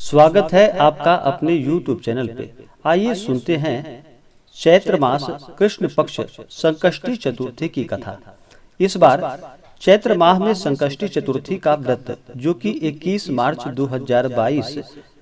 स्वागत है आपका अपने YouTube चैनल पे। आइए सुनते हैं चैत्र मास कृष्ण पक्ष संकष्टी चतुर्थी की कथा। इस बार चैत्र माह में संकष्टी चतुर्थी का व्रत जो कि 21 मार्च 2022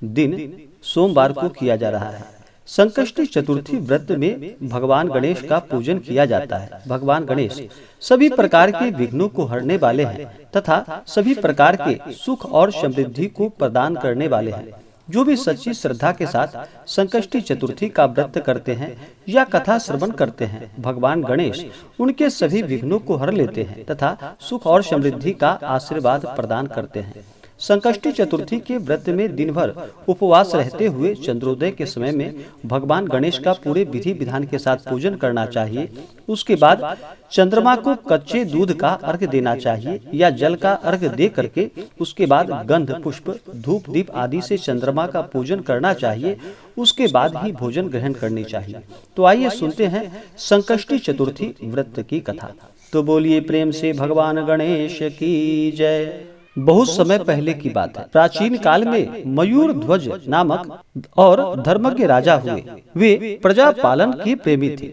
दिन सोमवार को किया जा रहा है। संकष्टी चतुर्थी व्रत में भगवान गणेश का पूजन किया जाता है। भगवान गणेश सभी प्रकार के विघ्नों को हरने वाले हैं तथा सभी प्रकार के सुख और समृद्धि को प्रदान करने वाले हैं। जो भी सच्ची श्रद्धा के साथ संकष्टी चतुर्थी का व्रत करते हैं या कथा श्रवण करते हैं, भगवान गणेश उनके सभी विघ्नों को हर लेते हैं तथा सुख और समृद्धि का आशीर्वाद प्रदान करते हैं। संकष्टी चतुर्थी के व्रत में दिन भर उपवास रहते हुए चंद्रोदय के समय में भगवान गणेश का पूरे विधि विधान के साथ पूजन करना चाहिए। उसके बाद चंद्रमा को कच्चे दूध का अर्घ देना चाहिए या जल का अर्घ दे करके उसके बाद गंध पुष्प धूप दीप आदि से चंद्रमा का पूजन करना चाहिए। उसके बाद ही भोजन ग्रहण करनी चाहिए। तो आइए सुनते हैं संकष्टी चतुर्थी व्रत की कथा। तो बोलिए प्रेम से भगवान गणेश की जय। बहुत समय पहले की बात है। प्राचीन काल में मयूर ध्वज नामक और धर्मज्ञ राजा हुए। वे प्रजा पालन के प्रेमी थे।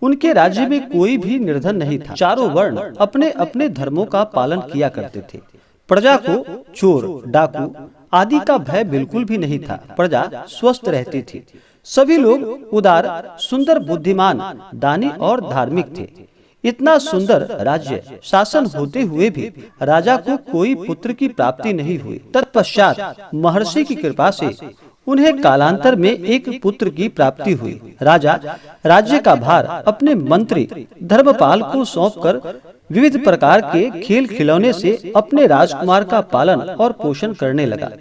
उनके राज्य में कोई भी निर्धन नहीं था। चारों वर्ण अपने अपने धर्मों का पालन किया करते थे। प्रजा को चोर डाकू आदि का भय बिल्कुल भी नहीं था। प्रजा स्वस्थ रहती थी। सभी लोग उदार सुंदर बुद्धिमान दानी और धार्मिक थे। इतना सुंदर राज्य शासन होते हुए भी राजा को कोई पुत्र की प्राप्ति नहीं हुई। तत्पश्चात महर्षि की कृपा से उन्हें कालांतर में एक पुत्र की प्राप्ति हुई। राजा राज्य का भार अपने मंत्री धर्मपाल को सौंपकर विविध प्रकार के खेल खिलौने से अपने राजकुमार का पालन और पोषण करने लगा।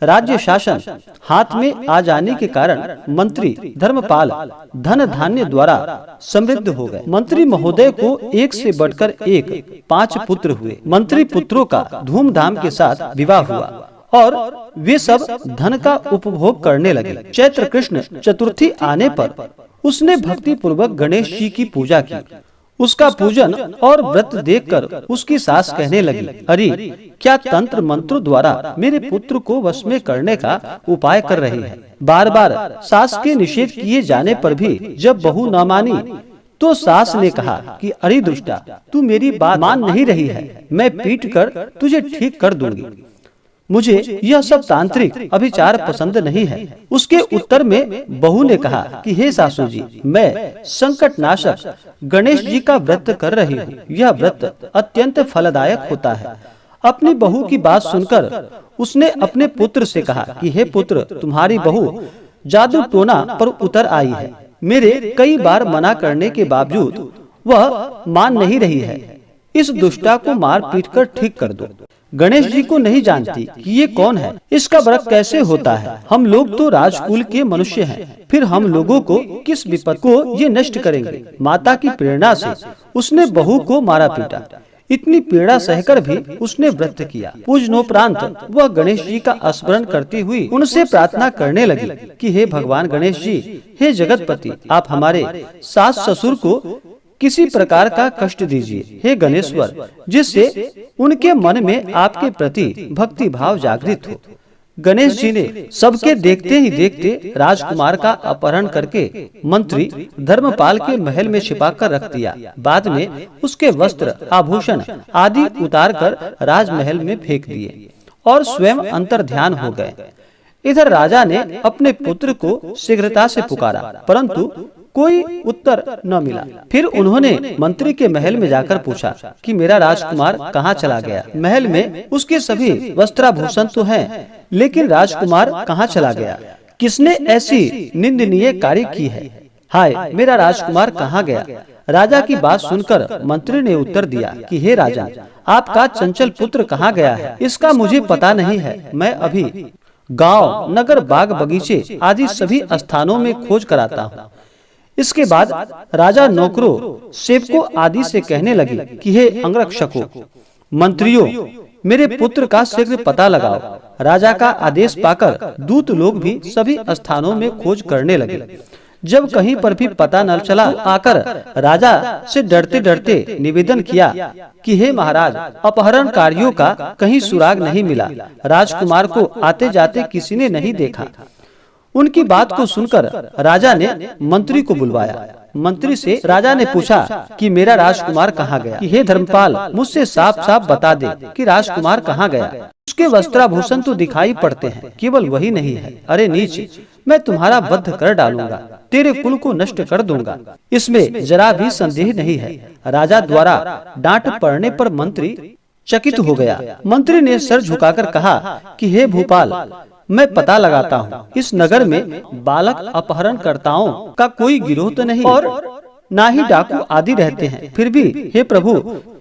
राज्य शासन हाथ में आ जाने के कारण मंत्री धर्मपाल धन धान्य द्वारा समृद्ध हो गए। मंत्री महोदय को एक से बढ़कर एक 5 पुत्र हुए। मंत्री पुत्रों का धूमधाम के साथ विवाह हुआ और वे सब धन का उपभोग करने लगे। चैत्र कृष्ण चतुर्थी आने पर उसने भक्ति पूर्वक गणेश जी की पूजा की। उसका पूजन और व्रत देखकर उसकी सास कहने लगी, अरे क्या तंत्र मंत्रों द्वारा मेरे पुत्र को वश में करने का उपाय कर रही है। बार बार सास के निषेध किए जाने पर भी जब बहू न मानी तो सास ने कहा कि अरे दुष्टा, तू मेरी बात मान नहीं रही है, मैं पीट कर तुझे ठीक कर दूंगी। मुझे यह सब तांत्रिक अभिचार पसंद नहीं है। उसके उत्तर में बहू ने कहा कि हे सासू जी, मैं संकट नाशक गणेश जी का व्रत कर रही हूँ। यह व्रत अत्यंत फलदायक होता है। अपनी बहू की बात सुनकर उसने अपने पुत्र से कहा कि हे पुत्र, तुम्हारी बहू जादू टोना पर उतर आई है। मेरे कई बार मना करने के बावजूद वह मान नहीं रही है। इस दुष्टा को मार पीट कर ठीक कर दो। गणेश जी को नहीं जानती कि ये कौन है, इसका व्रत कैसे होता है। हम लोग तो राजकुल के मनुष्य हैं, फिर हम लोगों को किस विपद को ये नष्ट करेंगे। माता की प्रेरणा से उसने बहू को मारा पीटा। इतनी पीड़ा सहकर भी उसने व्रत किया। पूजनोपरांत वह गणेश जी का स्मरण करती हुई उनसे प्रार्थना करने लगी कि हे भगवान गणेश जी, हे जगतपति, आप हमारे सास ससुर को किसी प्रकार का कष्ट दीजिए। हे गणेश्वर, जिससे उनके मन में आपके प्रति भक्ति भाव जागृत हो। गणेश जी ने सबके देखते ही देखते राजकुमार का अपहरण करके मंत्री धर्मपाल के महल में छिपाकर रख दिया। बाद में उसके वस्त्र आभूषण आदि उतारकर राजमहल में फेंक दिए और स्वयं अंतर ध्यान हो गए। इधर राजा ने अपने पुत्र को शीघ्रता से पुकारा, परंतु कोई उत्तर न मिला। फिर उन्होंने मंत्री के महल में जाकर पूछा कि मेरा राजकुमार कहाँ चला गया। महल में उसके सभी वस्त्राभूषण तो हैं, लेकिन राजकुमार कहाँ चला गया। किसने ऐसी निंदनीय कार्य की है। हाय, मेरा राजकुमार कहाँ गया। राजा की बात सुनकर मंत्री ने उत्तर दिया कि हे राजा, आपका चंचल पुत्र कहाँ गया है, इसका मुझे पता नहीं है। मैं अभी गाँव नगर बाग बगीचे आदि सभी स्थानों में खोज कराता हूँ। इसके बाद राजा नौकरों सेवकों आदि से कहने लगे कि हे अंगरक्षकों, मंत्रियों, मेरे पुत्र का शीघ्र पता लगाओ। राजा का आदेश पाकर दूत लोग भी सभी स्थानों में खोज करने लगे। जब कहीं पर भी पता न चला तो आकर राजा से डरते डरते निवेदन किया कि हे महाराज, अपहरणकारियों का कहीं सुराग नहीं मिला। राजकुमार को आते जाते किसी ने नहीं देखा। उनकी बात को सुनकर राजा ने मंत्री को बुलवाया। मंत्री से राजा ने पूछा कि मेरा राजकुमार कहाँ गया? कि हे धर्मपाल, मुझसे साफ साफ बता दे कि राजकुमार कहाँ गया। उसके वस्त्राभूषण तो दिखाई पड़ते हैं, केवल वही नहीं है। अरे नीच, मैं तुम्हारा वध कर डालूंगा, तेरे कुल को नष्ट कर दूंगा, इसमें जरा भी संदेह नहीं है। राजा द्वारा डांट पड़ने पर मंत्री चकित हो गया। मंत्री ने सर झुकाकर कहा कि हे भूपाल, मैं पता लगाता हूँ, इस नगर में बालक अपहरणकर्ताओं का कोई गिरोह तो नहीं और ना ही डाकू आदि रहते हैं। फिर भी हे प्रभु,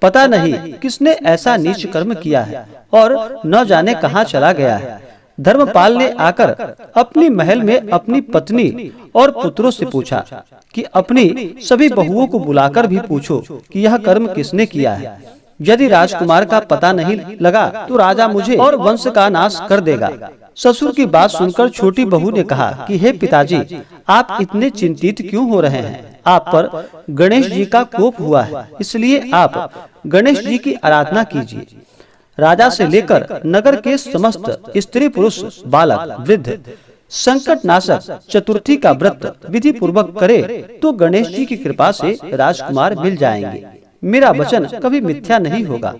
पता नहीं किसने ऐसा नीच कर्म किया है और न जाने कहाँ चला गया है। धर्मपाल ने आकर अपनी महल में अपनी पत्नी और पुत्रों से पूछा कि अपनी सभी बहुओं को बुलाकर भी पूछो कि यह कर्म किसने किया है। यदि राजकुमार का पता नहीं लगा तो राजा मुझे और वंश का नाश कर देगा। ससुर की बात सुनकर छोटी बहू ने कहा कि हे पिताजी, आप इतने चिंतित क्यों हो रहे हैं? आप पर गणेश जी का कोप हुआ है, इसलिए आप गणेश जी की आराधना कीजिए। राजा से लेकर नगर के समस्त स्त्री पुरुष, बालक, वृद्ध संकट नाशक चतुर्थी का व्रत विधि पूर्वक करे तो गणेश जी की कृपा से राजकुमार मिल जाएंगे। मेरा वचन कभी मिथ्या नहीं होगा।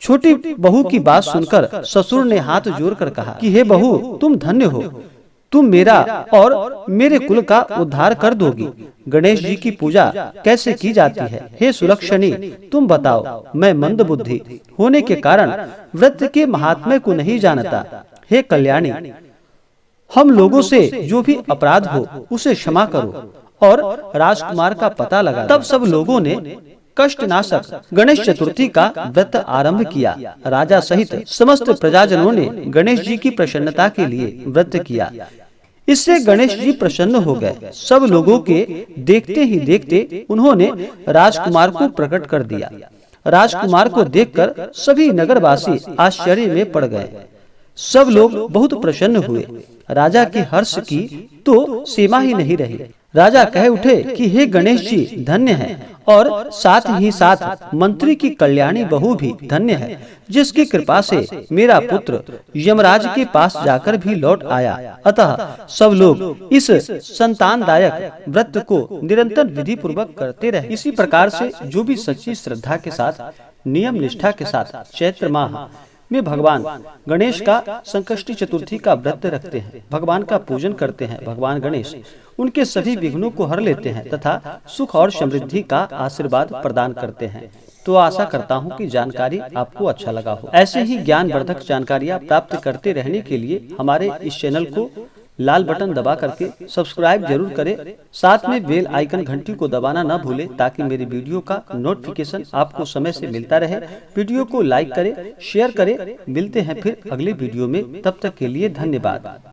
छोटी बहू की बात सुनकर ससुर ने हाथ जोड़कर कहा कि हे बहू, तुम धन्य हो, तुम मेरा और मेरे कुल का उद्धार कर दोगी। गणेश जी की पूजा कैसे की जाती है? हे सुलक्षणी, तुम बताओ। मैं मंद बुद्धि होने के कारण व्रत के महात्म्य को नहीं जानता। हे कल्याणी, हम लोगों से जो भी अपराध हो उसे क्षमा करो और राजकुमार का पता लगा। तब सब लोगों ने कष्टनाशक गणेश चतुर्थी का व्रत आरंभ किया। राजा सहित समस्त प्रजाजनों ने गणेश जी की प्रसन्नता के लिए व्रत किया। इससे गणेश जी प्रसन्न हो गए। सब लोगों के देखते ही देखते उन्होंने राजकुमार को प्रकट कर दिया। राजकुमार को देखकर सभी नगरवासी आश्चर्य में पड़ गए। सब लोग बहुत प्रसन्न हुए। राजा के हर्ष की तो सीमा ही नहीं रही। राजा कह उठे कि हे गणेश जी धन्य हैं और साथ ही साथ मंत्री की कल्याणी बहू भी धन्य है, जिसकी कृपा से मेरा पुत्र यमराज के पास जाकर भी लौट आया। अतः सब लोग इस संतानदायक व्रत को निरंतर विधि पूर्वक करते रहे। इसी प्रकार से जो भी सच्ची श्रद्धा के साथ, नियम निष्ठा के साथ चैत्र माह में भगवान गणेश का संकष्टी चतुर्थी का व्रत रखते हैं, भगवान का पूजन करते हैं, भगवान गणेश उनके सभी विघ्नों को हर लेते हैं तथा सुख और समृद्धि का आशीर्वाद प्रदान करते हैं। तो आशा करता हूं कि जानकारी आपको अच्छा लगा हो। ऐसे ही ज्ञानवर्धक जानकारियां प्राप्त करते रहने के लिए हमारे इस चैनल को लाल बटन दबा करके सब्सक्राइब जरूर करें। साथ में बेल आइकन घंटी को दबाना न भूलें ताकि मेरी वीडियो का नोटिफिकेशन आपको समय से मिलता रहे। वीडियो को लाइक करें, शेयर करें। मिलते हैं फिर अगले वीडियो में, तब तक के लिए धन्यवाद।